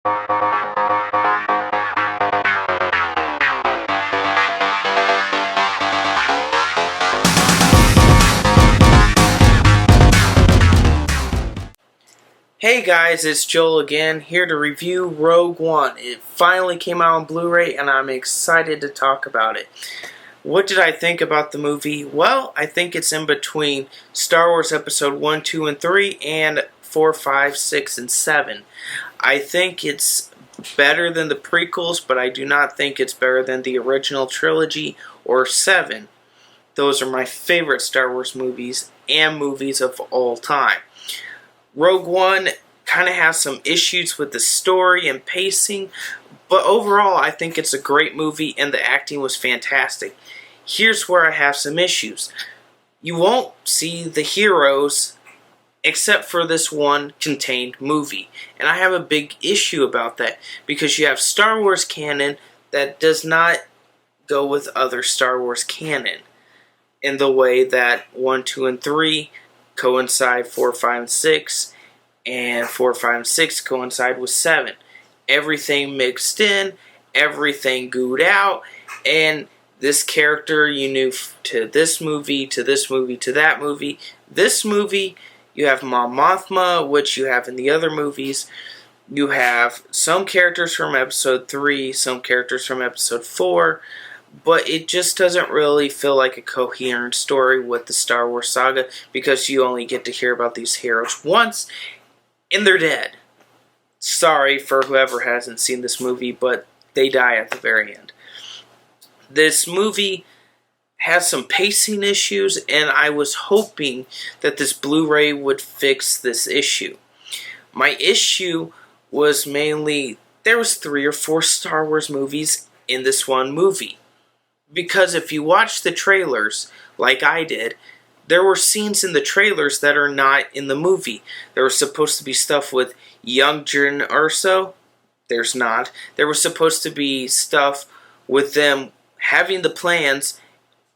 Hey guys, it's Joel again, here to review Rogue One. It finally came out on Blu-ray and I'm excited to talk about it. What did I think about the movie? Well, I think it's in between Star Wars Episode 1, 2, and 3 and 4, 5, 6, and 7. I think it's better than the prequels, but I do not think it's better than the original trilogy or 7. Those are my favorite Star Wars movies and movies of all time. Rogue One kind of has some issues with the story and pacing, but overall I think it's a great movie and the acting was fantastic. Here's where I have some issues. You won't see the heroes except for this one contained movie, and I have a big issue about that because you have Star Wars canon that does not go with other Star Wars canon in the way that 1, 2, and 3 coincide 4, 5, and 6, and 4, 5, and 6 coincide with 7. Everything mixed in, everything gooed out, and this character you knew to this movie, to this movie, to that movie. This movie, you have Mon Mothma, which you have in the other movies. You have some characters from Episode 3, some characters from Episode 4, but it just doesn't really feel like a coherent story with the Star Wars saga because you only get to hear about these heroes once and they're dead. Sorry for whoever hasn't seen this movie, but they die at the very end. This movie has some pacing issues, and I was hoping that this Blu-ray would fix this issue. My issue was mainly there was 3 or 4 Star Wars movies in this one movie. Because if you watch the trailers, like I did, there were scenes in the trailers that are not in the movie. There was supposed to be stuff with young Jyn Erso. There's not. There was supposed to be stuff with them having the plans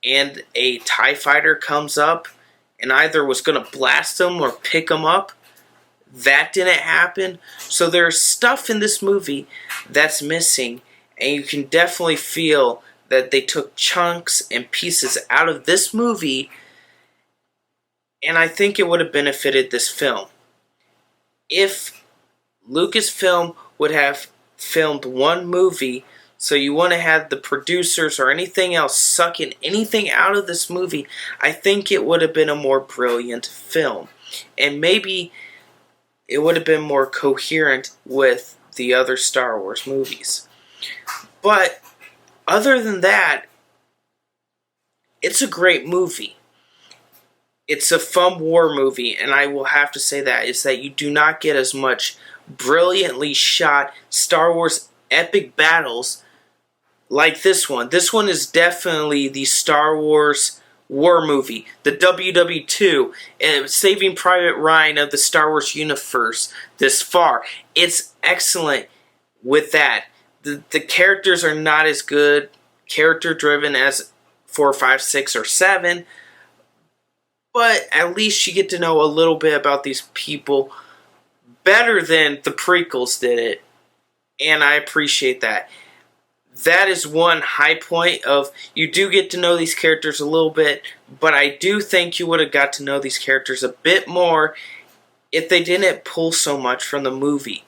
and a TIE fighter comes up and either was going to blast them or pick them up. That didn't happen. So there's stuff in this movie that's missing, and you can definitely feel that they took chunks and pieces out of this movie, and I think it would have benefited this film. If Lucasfilm would have filmed one movie, so you want to have the producers or anything else sucking anything out of this movie, I think it would have been a more brilliant film. And maybe it would have been more coherent with the other Star Wars movies. But other than that, it's a great movie. It's a fun war movie, and I will have to say that, is that you do not get as much brilliantly shot Star Wars epic battles like this one. This one is definitely the Star Wars war movie. The WW2, Saving Private Ryan of the Star Wars universe this far. It's excellent with that. The characters are not as good, character-driven as 4, 5, 6, or 7, but at least you get to know a little bit about these people better than the prequels did it, and I appreciate that. That is one high point of, you do get to know these characters a little bit, but I do think you would have got to know these characters a bit more if they didn't pull so much from the movie.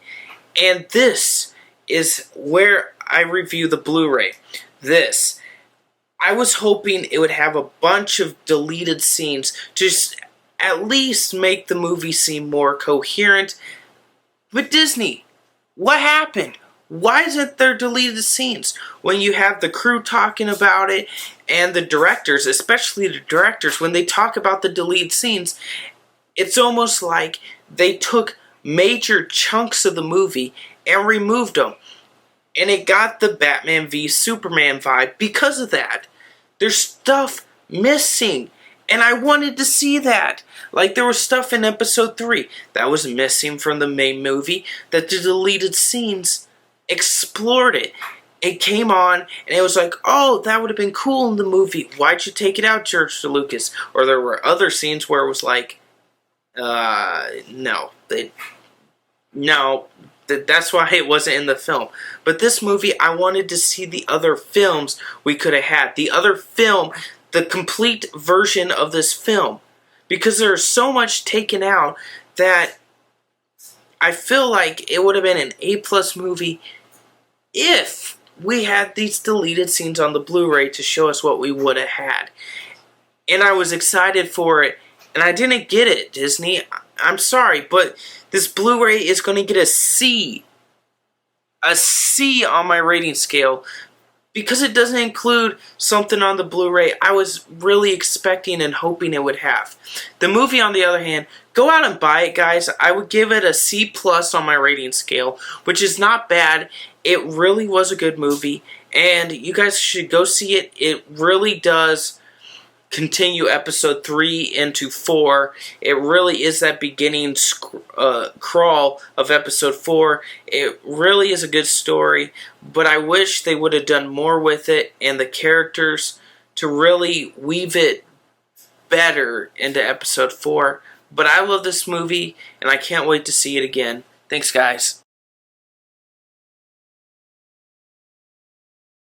And this is where I review the Blu-ray. This. I was hoping it would have a bunch of deleted scenes to just at least make the movie seem more coherent. But Disney, what happened? Why isn't there deleted scenes when you have the crew talking about it and the directors, especially the directors, when they talk about the deleted scenes, it's almost like they took major chunks of the movie and removed them. And it got the Batman v Superman vibe because of that. There's stuff missing, and I wanted to see that. Like, there was stuff in Episode 3 that was missing from the main movie that the deleted scenes explored it. It came on, and it was like, oh, that would have been cool in the movie. Why'd you take it out, George Lucas? Or there were other scenes where it was like, no. No. That's why it wasn't in the film. But this movie, I wanted to see the other films we could have had. The other film, the complete version of this film. Because there's so much taken out that I feel like it would have been an A+ movie if we had these deleted scenes on the Blu-ray to show us what we would have had. And I was excited for it, and I didn't get it, Disney. I'm sorry, but this Blu-ray is going to get a C. A C on my rating scale because it doesn't include something on the Blu-ray I was really expecting and hoping it would have. The movie, on the other hand, go out and buy it, guys. I would give it a C+ on my rating scale, which is not bad. It really was a good movie, and you guys should go see it. It really does continue episode 3 into 4. It really is that beginning crawl of episode 4. It really is a good story, but I wish they would have done more with it and the characters to really weave it better into episode 4. But I love this movie, and I can't wait to see it again. Thanks, guys.